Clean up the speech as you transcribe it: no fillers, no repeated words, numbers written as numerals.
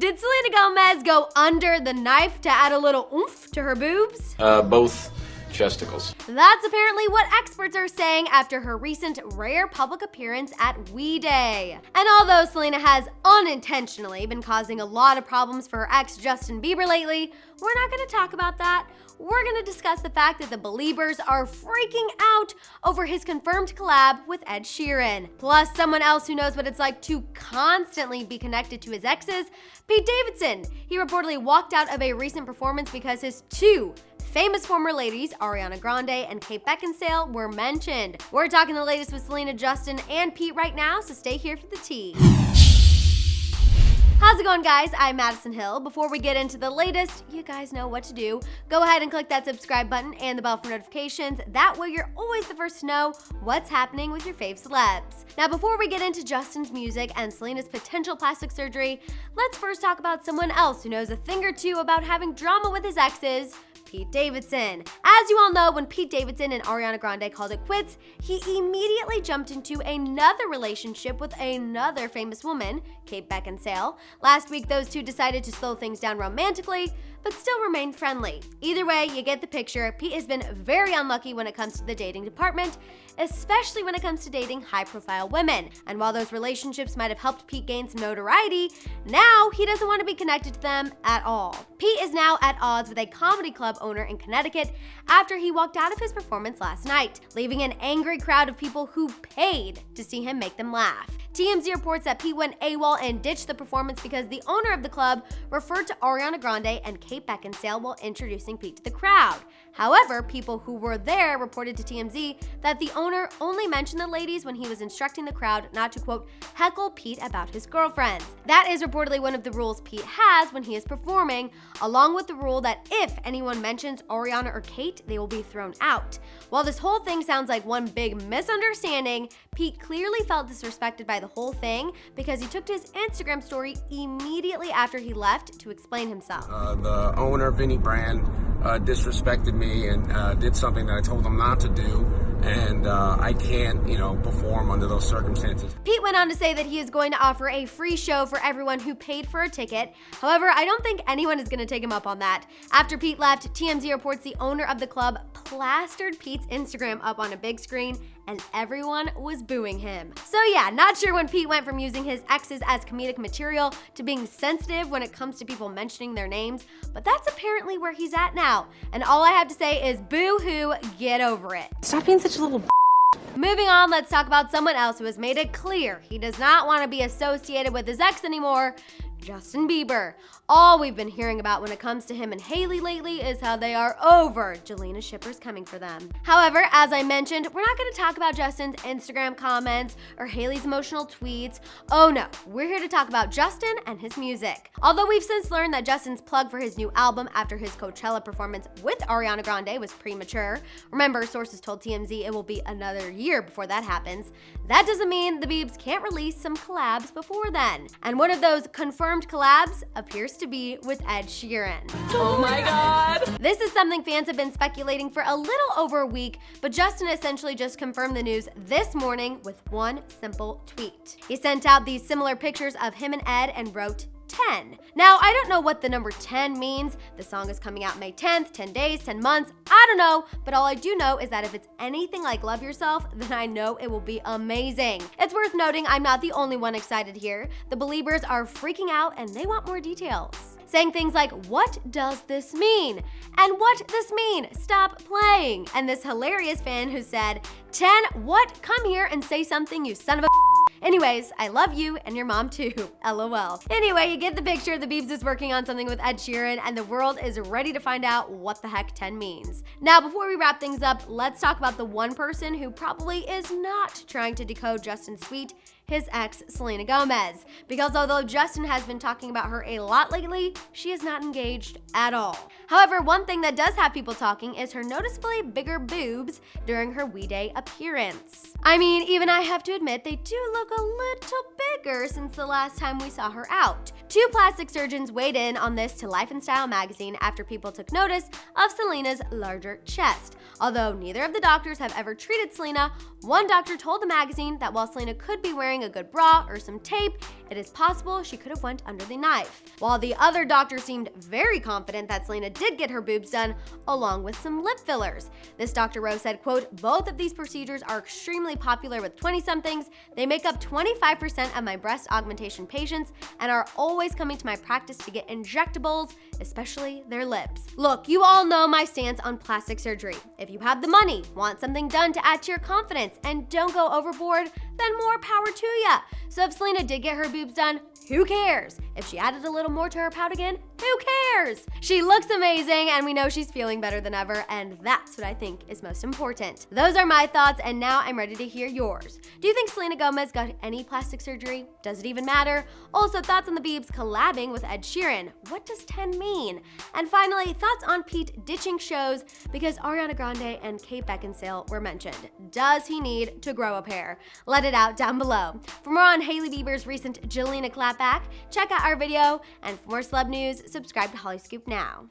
Did Selena Gomez go under the knife to add a little oomph to her boobs? Both chesticles. That's apparently what experts are saying after her recent rare public appearance at We Day. And although Selena has unintentionally been causing a lot of problems for her ex Justin Bieber lately, we're not going to talk about that. We're going to discuss the fact that the Bieliebers are freaking out over his confirmed collab with Ed Sheeran. Plus, someone else who knows what it's like to constantly be connected to his exes, Pete Davidson. He reportedly walked out of a recent performance because his two famous former ladies, Ariana Grande and Beckinsale, were mentioned. We're talking the latest with Selena Justin and Pete right now, so stay here for the tea. How's it going, guys? I'm Madison Hill. Before we get into the latest, you guys know what to do. Go ahead and click that subscribe button and the bell for notifications. That way you're always the first to know what's happening with your fave celebs. Now, before we get into Justin's music and Selena's potential plastic surgery, let's first talk about someone else who knows a thing or two about having drama with his exes, Pete Davidson. As you all know, when Pete Davidson and Ariana Grande called it quits, he immediately jumped into another relationship with another famous woman, Beckinsale. Last week, those two decided to slow things down romantically, but still remain friendly. Either way, you get the picture. Pete has been very unlucky when it comes to the dating department, especially when it comes to dating high-profile women. And while those relationships might have helped Pete gain some notoriety, now he doesn't want to be connected to them at all. Pete is now at odds with a comedy club owner in Connecticut after he walked out of his performance last night, leaving an angry crowd of people who paid to see him make them laugh. TMZ reports that Pete went AWOL and ditched the performance because the owner of the club referred to Ariana Grande and Beckinsale while introducing Pete to the crowd. However, people who were there reported to TMZ that the owner only mentioned the ladies when he was instructing the crowd not to, quote, heckle Pete about his girlfriends. That is reportedly one of the rules Pete has when he is performing, along with the rule that if anyone mentions Ariana or Kate, they will be thrown out. While this whole thing sounds like one big misunderstanding, Pete clearly felt disrespected by the whole thing because he took to his Instagram story immediately after he left to explain himself. The owner, Vinny Brand, disrespected me and did something that I told him not to do, and I can't, perform under those circumstances. Pete went on to say that he is going to offer a free show for everyone who paid for a ticket. However, I don't think anyone is going to take him up on that. After Pete left, TMZ reports the owner of the club plastered Pete's Instagram up on a big screen and everyone was booing him. So yeah, not sure when Pete went from using his exes as comedic material to being sensitive when it comes to people mentioning their names, but that's apparently where he's at now. And all I have to say is boo-hoo, get over it. Stop being such a little Moving on, let's talk about someone else who has made it clear he does not want to be associated with his ex anymore, Justin Bieber. All we've been hearing about when it comes to him and Hailey lately is how they are over Jelena shippers coming for them. However, as I mentioned, we're not going to talk about Justin's Instagram comments or Hailey's emotional tweets. Oh no, we're here to talk about Justin and his music. Although we've since learned that Justin's plug for his new album after his Coachella performance with Ariana Grande was premature. Remember, sources told TMZ it will be another year before that happens. That doesn't mean the Biebs can't release some collabs before then. And one of those confirmed collabs appears to be with Ed Sheeran. Oh my God. This is something fans have been speculating for a little over a week, but Justin essentially just confirmed the news this morning with one simple tweet. He sent out these similar pictures of him and Ed and wrote 10. Now, I don't know what the number 10 means. The song is coming out May 10th, 10 days, 10 months. I don't know, but all I do know is that if it's anything like Love Yourself, then I know it will be amazing. It's worth noting I'm not the only one excited here. The Bieliebers are freaking out and they want more details, saying things like, what does this mean? And what this mean? Stop playing. And this hilarious fan who said, 10, what? Come here and say something, you son of a Anyways, I love you and your mom too, LOL. Anyway, you get the picture. The Biebs is working on something with Ed Sheeran and the world is ready to find out what the heck 10 means. Now, before we wrap things up, let's talk about the one person who probably is not trying to decode Justin's tweet, his ex, Selena Gomez. Because although Justin has been talking about her a lot lately, she is not engaged at all. However, one thing that does have people talking is her noticeably bigger boobs during her We Day appearance. I mean, even I have to admit, they do look a little bigger since the last time we saw her out. Two plastic surgeons weighed in on this to Life and Style magazine after people took notice of Selena's larger chest. Although neither of the doctors have ever treated Selena, one doctor told the magazine that while Selena could be wearing wearing a good bra or some tape, it is possible she could have went under the knife. While the other doctor seemed very confident that Selena did get her boobs done, along with some lip fillers. This Dr. Rose said, quote, "Both of these procedures are extremely popular with 20-somethings. They make up 25% of my breast augmentation patients and are always coming to my practice to get injectables, especially their lips." Look, you all know my stance on plastic surgery. If you have the money, want something done to add to your confidence, and don't go overboard, then more power to ya. So if Selena did get her boobs done, who cares? If she added a little more to her pout again, who cares? She looks amazing, and we know she's feeling better than ever, and that's what I think is most important. Those are my thoughts, and now I'm ready to hear yours. Do you think Selena Gomez got any plastic surgery? Does it even matter? Also, thoughts on the Biebs collabing with Ed Sheeran. What does 10 mean? And finally, thoughts on Pete ditching shows because Ariana Grande and Kate Beckinsale were mentioned. Does he need to grow a pair? Let it out down below. For more on Bieliebers' recent Jelena clapback, check out our video, and for more celeb news, subscribe to Hollyscoop now.